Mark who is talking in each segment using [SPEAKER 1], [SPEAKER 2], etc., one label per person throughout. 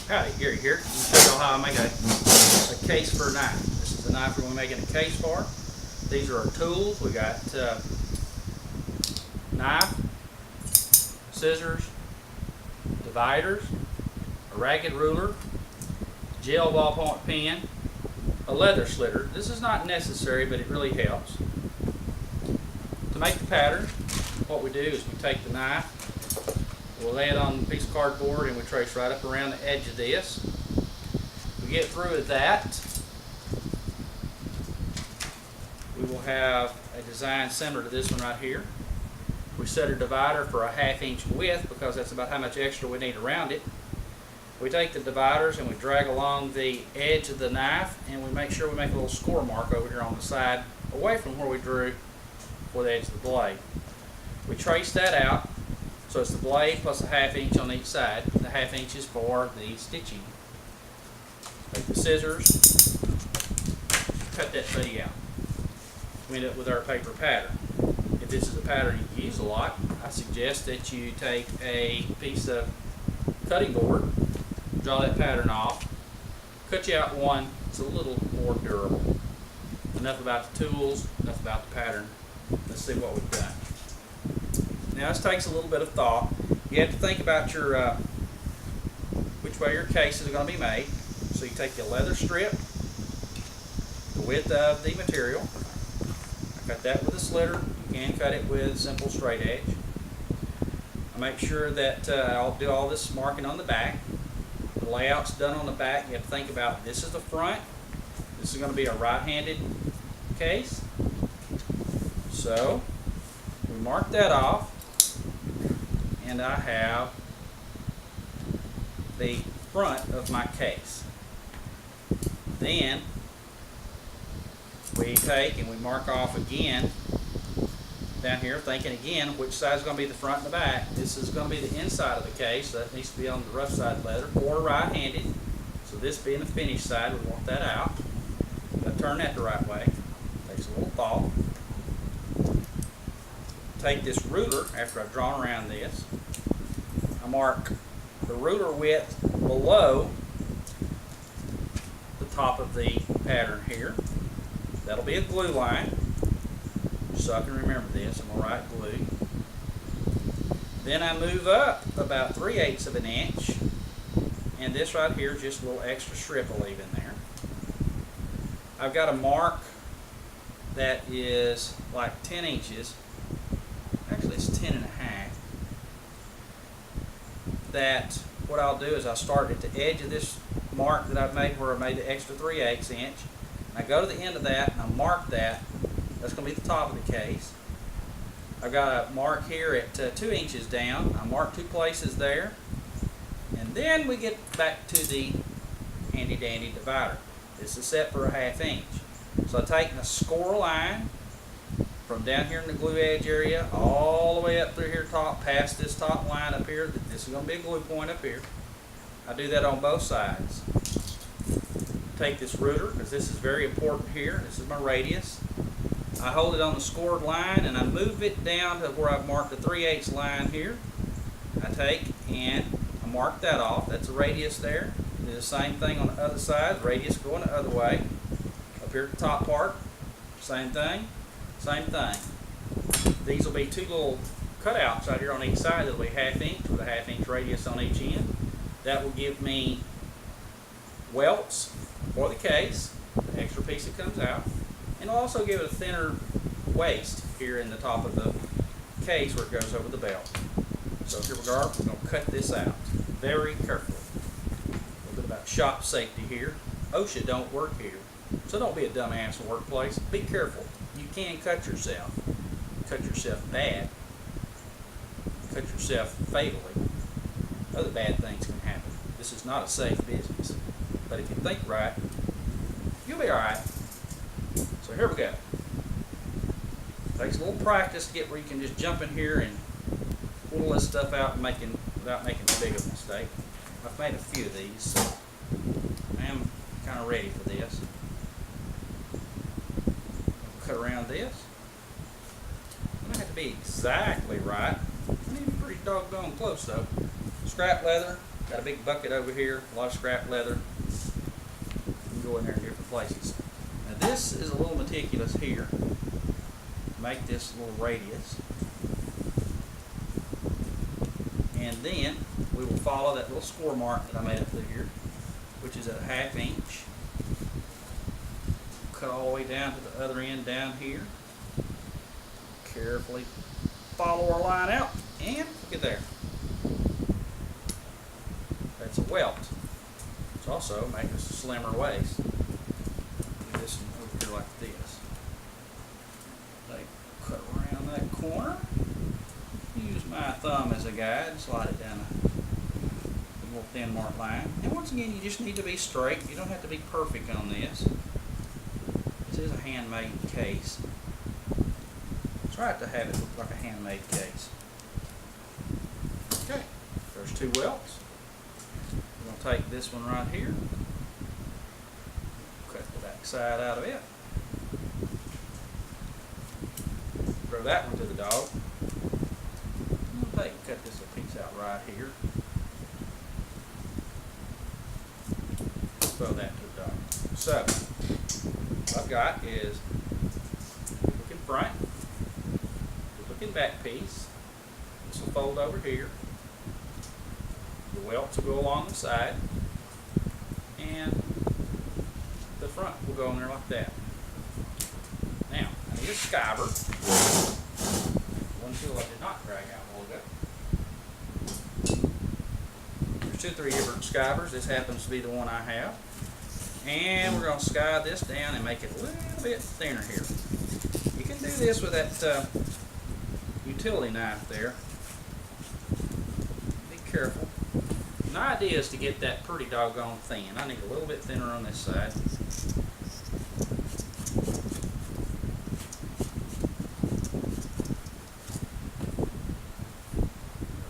[SPEAKER 1] Howdy, Gary here. I'm going to show you how I make a case for a knife. This is the knife we're going to be making a case for. These are our tools. We got knife, scissors, dividers, a ragged ruler, gel ballpoint pen, a leather slitter. This is not necessary, but it really helps. To make the pattern, what we do is we take the knife, we'll lay it on a piece of cardboard, and we trace right up around the edge of this. We get through with that, we will have a design similar to this one right here. We set our divider for a 1/2 inch width because that's about how much extra we need around it. We take the dividers and we drag along the edge of the knife, and we make sure we make a little score mark over here on the side away from where we drew for the edge of the blade. We trace that out, so it's the blade plus a 1/2 inch on each side. The 1/2 inch is for the stitching. Take the scissors, cut that putty out. We end up with our paper pattern. If this is a pattern you use a lot, I suggest that you take a piece of cutting board, draw that pattern off, cut you out one that's a little more durable. Enough about the tools, enough about the pattern. Let's see what we've done. Now this takes a little bit of thought. You have to think about your which way your cases are going to be made. So you take your leather strip, the width of the material. I cut that with a slitter. You can cut it with simple straight edge. I make sure that I'll do all this marking on the back. The layout's done on the back. You have to think about this is the front. This is going to be a right-handed case. So we mark that off, and I have the front of my case. Then we take and we mark off again down here, thinking again which side is going to be the front and the back. This is going to be the inside of the case, so that needs to be on the rough side leather, or right-handed. So this being the finished side, we want that out. Got to turn that the right way. Takes a little thought. Take this ruler, after I've drawn around this, I mark the ruler width below the top of the pattern here. That'll be a glue line, so I can remember this. I'm going to write glue. Then I move up about 3/8 of an inch, and this right here is just a little extra strip I'll leave in there. I've got a mark that is like 10 inches. Actually, it's 10 1/2. That what I'll do is I'll start at the edge of this mark that I've made where I made the extra 3/8 inch. And I go to the end of that and I mark that. That's going to be the top of the case. I've got a mark here at 2 inches down. I mark 2 places there. And then we get back to the handy dandy divider. This is set for a 1/2 inch. So I'm taking a score line from down here in the glue edge area all the way up through here top, past this top line up here. This is going to be a glue point up here. I do that on both sides. Take this ruler, because this is very important here. This is my radius. I hold it on the scored line and I move it down to where I've marked the 3/8 line here. I take and I mark that off. That's the radius there. Do the same thing on the other side. Radius going the other way. Up here at the top part, same thing. Same thing. These will be 2 little cutouts out here on each side. That'll be 1/2 inch with a 1/2 inch radius on each end. That will give me welts for the case, the extra piece that comes out, and it'll also give it a thinner waist here in the top of the case where it goes over the belt. So here we are. We're going to cut this out very carefully. A little bit about shop safety here. OSHA don't work here, so don't be a dumbass in the workplace. Be careful. You can cut yourself. Cut yourself bad. Cut yourself fatally. Other bad things can happen. This is not a safe business. But if you think right, you'll be alright. So here we go. Takes a little practice to get where you can just jump in here and pull this stuff out without making too big of a mistake. I've made a few of these, so I am kind of ready for this. Cut around this. I don't have to be exactly right. I need to be pretty doggone close though. Scrap leather, Got a big bucket over here, a lot of scrap leather. You can go in there in different places. Now this is a little meticulous here. Make this little radius. And then we will follow that little score mark that I made up through here, which is at a 1/2 inch. Cut all the way down to the other end down here. Carefully follow our line out, and look at there. That's a welt. It's also making us a slimmer waist. Do this over here like this. Like cut around that corner. Use my thumb as a guide. Slide it down a little thin mark line. And once again, you just need to be straight. You don't have to be perfect on this. This is a handmade case. Try to have it look like a handmade case. Okay, there's 2 welts. We're going to take this one right here, cut the back side out of it, throw that one to the dog. We'll cut this little piece out right here, throw that to the dog. So, what I've got is look in front, back piece. This will fold over here. The welts will go along the side, and the front will go in there like that. Now, I need a skiver. One tool I did not drag out a while ago. There's 2 or 3 different skivers. This happens to be the one I have. And we're going to skive this down and make it a little bit thinner here. You can do this with that utility knife there. Be careful. The idea is to get that pretty doggone thin. I need a little bit thinner on this side.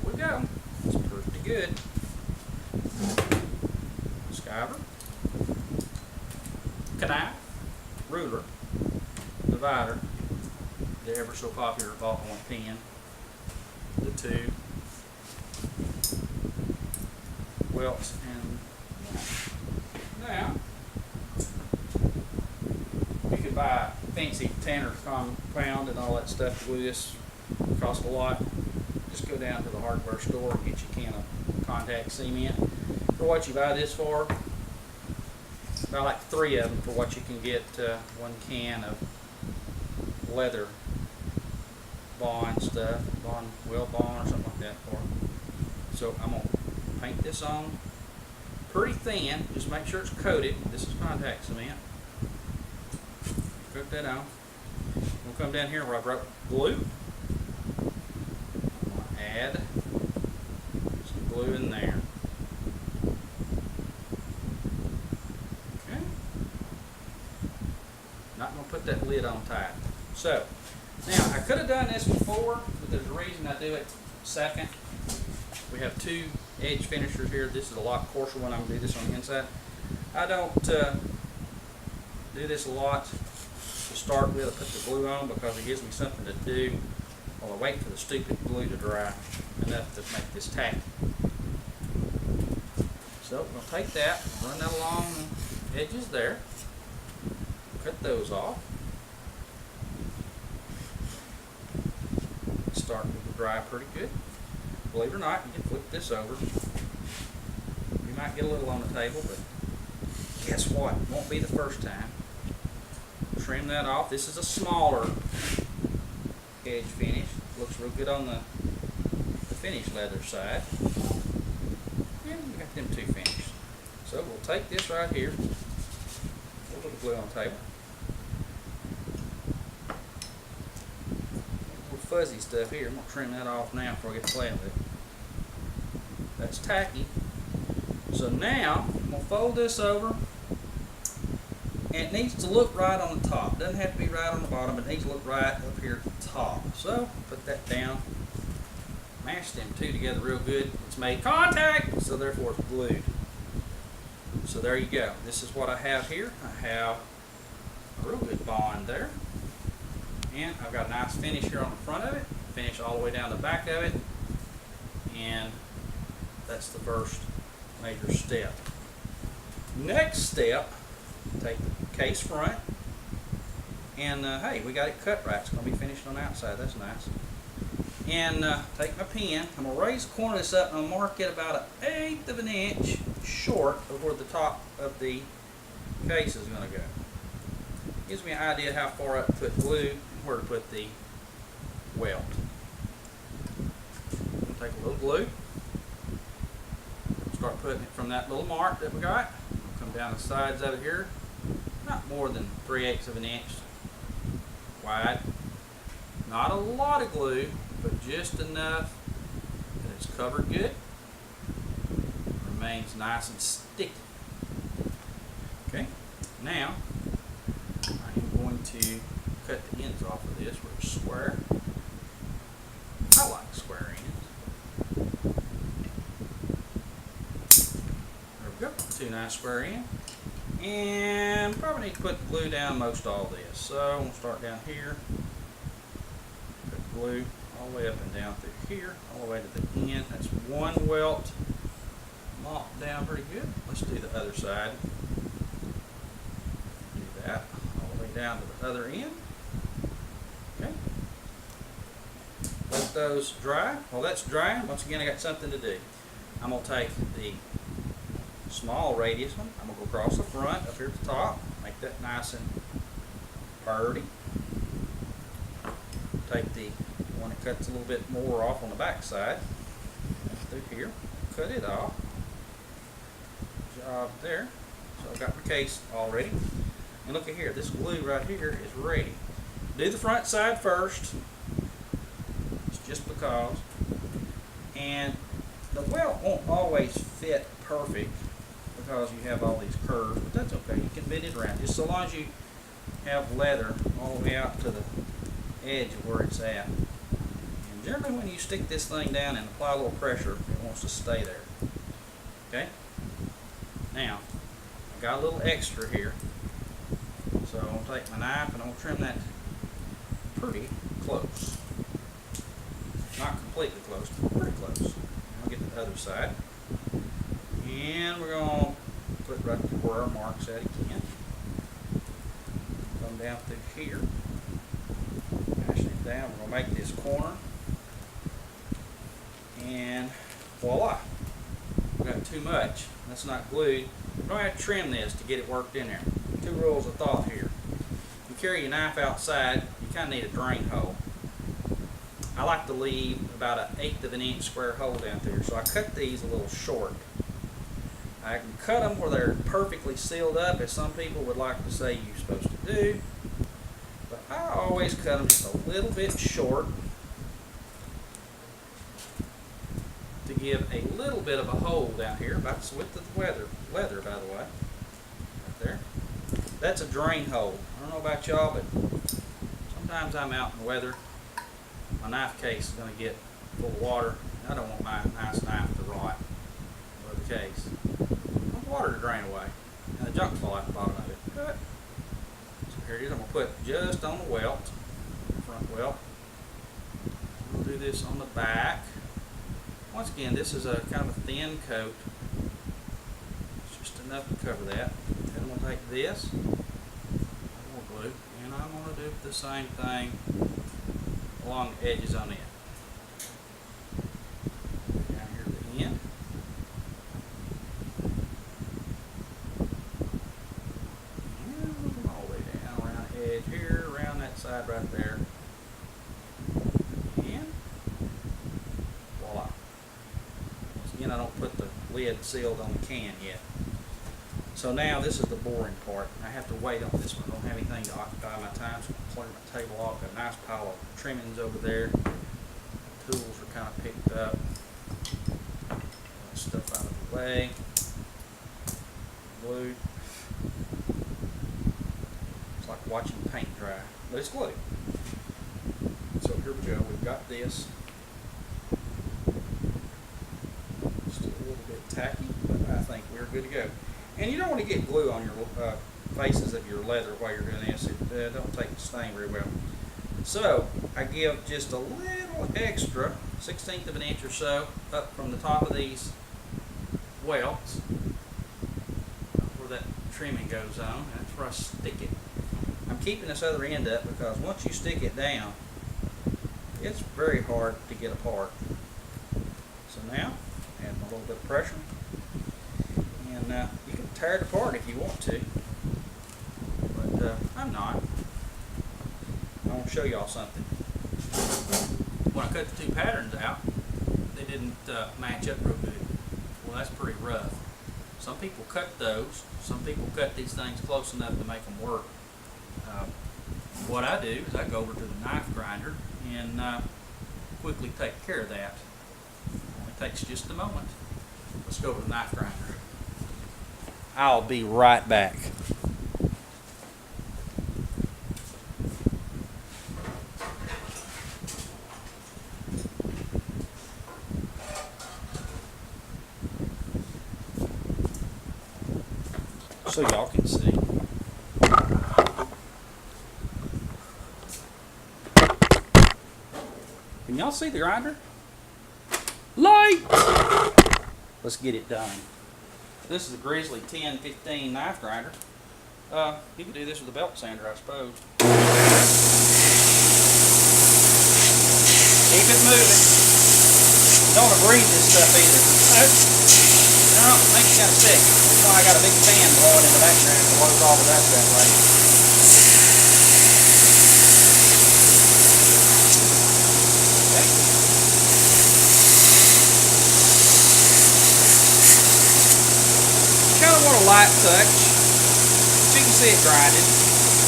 [SPEAKER 1] There we go. It's pretty good. Skiver, knife, ruler, divider, the ever so popular ballpoint pen, the 2 welts, and now you can buy fancy tanner compound and all that stuff to glue this. It costs a lot. Just go down to the hardware store and get you a can of contact cement. For what you buy this for, buy like 3 of them for what you can get 1 can of leather bond stuff, weld bond or something like that for. So I'm going to paint this on pretty thin. Just make sure it's coated. This is contact cement. Coat that on. We'll come down here where I broke glue. I'm going to add some glue in there. Okay. Not going to put that lid on tight. So, now I could have done this before, but there's a reason I do it second. We have 2 edge finishers here. This is a lot coarser one. I'm going to do this on the inside. I don't do this a lot to start with. I put the glue on because it gives me something to do while I wait for the stupid glue to dry enough to make this tacky. So we're going to take that, run that along the edges there, cut those off. Starting to dry pretty good. Believe it or not, you can flip this over. You might get a little on the table, but guess what? It won't be the first time. Trim that off. This is a smaller edge finish. Looks real good on the finished leather side. And we got them 2 finished. So we'll take this right here. We'll put the glue on the table. Fuzzy stuff here. I'm going to trim that off now before I get to playing with it. That's tacky. So now I'm going to fold this over, and it needs to look right on the top. It doesn't have to be right on the bottom, but it needs to look right up here at the top. So put that down, mash them 2 together real good. It's made contact, so therefore it's glued. So there you go. This is what I have here. I have a real good bond there. And I've got a nice finish here on the front of it, finish all the way down the back of it, and that's the first major step. Next step, take the case front, and hey, we got it cut right. It's going to be finished on the outside. That's nice. And take my pen. I'm going to raise the corner of this up, and I'll mark it about 1/8 of an inch short of where the top of the case is going to go. Gives me an idea how far up to put glue and where to put the welt. Take a little glue. Start putting it from that little mark that we got. Come down the sides of it here, not more than 3/8 of an inch wide. Not a lot of glue, but just enough that it's covered good. Remains nice and sticky. Okay, now I am going to cut the ends off of this where it's square. I like square ends. There we go, 2 nice square ends. And probably need to put the glue down most all this. So I'm going to start down here. Put glue all the way up and down through here, all the way to the end. That's one welt. Mop down pretty good. Let's do the other side. Do that all the way down to the other end. Okay. Let those dry. While that's drying, once again I got something to do. I'm going to take the small radius one. I'm going to go across the front up here at the top. Make that nice and purty. Take the one that cuts a little bit more off on the back side. Through here. Cut it off. Job there. So I've got my case all ready. And look at here. This glue right here is ready. Do the front side first. Just because, and the welt won't always fit perfect because you have all these curves, but that's okay. You can bend it around just so long as you have leather all the way out to the edge of where it's at. And generally when you stick this thing down and apply a little pressure, it wants to stay there. Okay, now I got a little extra here, so I'm going to take my knife and I'm going to trim that pretty close. Not completely close, but pretty close. I'll get the other side. And we're going to put right where our mark's at again. Come down through here. Mashing it down. We're going to make this corner. And voila. We got too much. That's not glued. We're going to have to trim this to get it worked in there. 2 rules of thought here. You carry your knife outside, you kind of need a drain hole. I like to leave about 1/8 of an inch square hole down through, so I cut these a little short. I can cut them where they're perfectly sealed up, as some people would like to say you're supposed to do, but I always cut them just a little bit short to give a little bit of a hole down here, about the width of the leather, by the way, right there. That's a drain hole. I don't know about y'all, but sometimes I'm out in the weather. My knife case is going to get full of water. I don't want my nice knife to rot or the case. I want the water to drain away and the junk fall out the bottom of it. Good. So here it is. I'm going to put just on the welt, front welt. We'll do this on the back. Once again, this is a kind of a thin coat. It's just enough to cover that. Then I'm going to take this, more glue, and I'm going to do the same thing along the edges on it. Down here at the end. And all the way down around the edge here, around that side right there. And voila. Once again, I don't put the lid sealed on the can yet. So now this is the boring part. I have to wait on this one. I don't have anything to occupy my time, so I'm clearing my table off. Got a nice pile of trimmings over there. Tools are kind of picked up. Stuff out of the way. Glue. It's like watching paint dry, but it's glue. So here we go. We've got this. Just a little bit tacky, but I think we're good to go. And you don't want to get glue on your faces of your leather while you're doing this. It don't take the stain very well. So I give just a little extra, 1/16 of an inch or so, up from the top of these welts where that trimming goes on. That's where I stick it. I'm keeping this other end up because once you stick it down, it's very hard to get apart. So now, add a little bit of pressure, and you can tear it apart if you want to, but I'm not. I want to show y'all something. When I cut the two patterns out, they didn't match up real good. Well, that's pretty rough. Some people cut those. Some people cut these things close enough to make them work. What I do is I go over to the knife grinder and quickly take care of that. It takes just a moment. Let's go over to the knife grinder. I'll be right back. So y'all can see. Can y'all see the grinder? Light! Let's get it done. This is a Grizzly 1015 knife grinder. You can do this with a belt sander, I suppose. Keep it moving. Don't want to breathe this stuff either. No, it makes you kind of sick. That's why I got a big fan blowing in the background to blows all the dust that way. Okay. You kind of want a light touch, but you can see it grinding.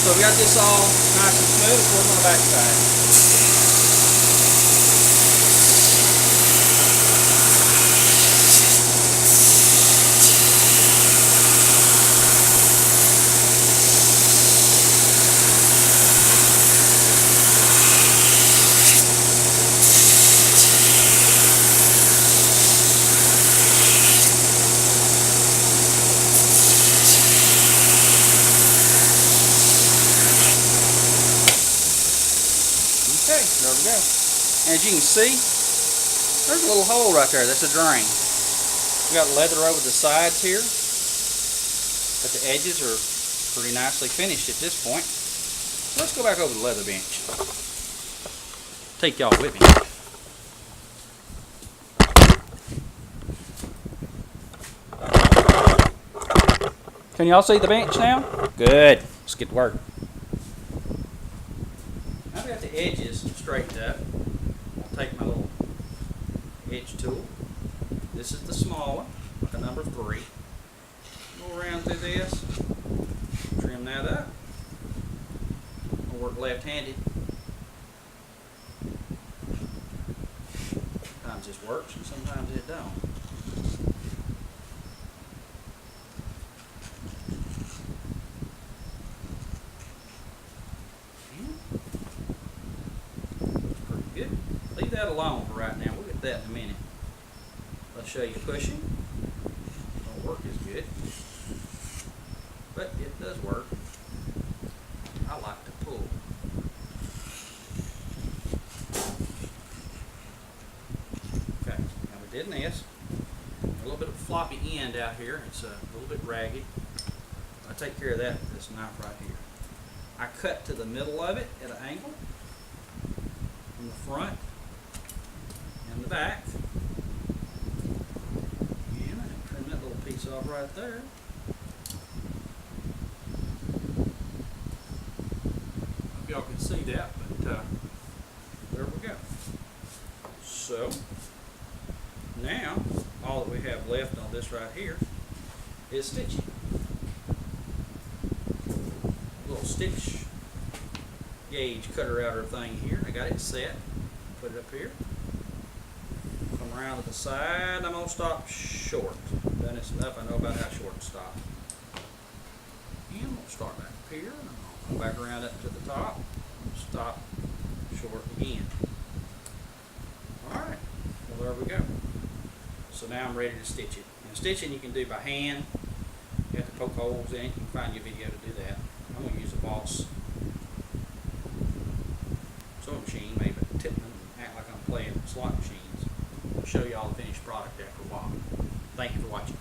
[SPEAKER 1] So we got this all nice and smooth. Let's work on the back side. Okay, there we go. And as you can see, there's a little hole right there. That's a drain. We got leather over the sides here, but the edges are pretty nicely finished at this point. So let's go back over the leather bench. Take y'all with me. Can y'all see the bench now? Good. Let's get to work. I've got the edges straightened up. I'll take my little edge tool. This is the small one, like a number 3. Go around through this, trim that up. I'll work left-handed. Sometimes this works and sometimes it don't. Leave that alone for right now. We'll get that in a minute. I'll show you pushing. Don't work as good, but it does work. I like to pull. Okay, now we did this. A little bit of floppy end out here. It's a little bit ragged. I take care of that with this knife right here. I cut to the middle of it at an angle from the front and the back, and I trim that little piece off right there. Hope y'all can see that, but there we go. So now all that we have left on this right here is stitching. A little stitch gauge cutter outer thing here. I got it set. Put it up here. Come around to the side. I'm going to stop short. Done this enough. I know about how short to stop. And I'm going to start back up here. And I'm going to come back around up to the top. Stop short again. Alright. Well, there we go. So now I'm ready to stitch it. And stitching you can do by hand. You have to poke holes in it. You can find your video to do that. I'm going to use a Boss sewing machine made by Tippmann and act like I'm playing slot machines. I'll show you all the finished product after a while. Thank you for watching.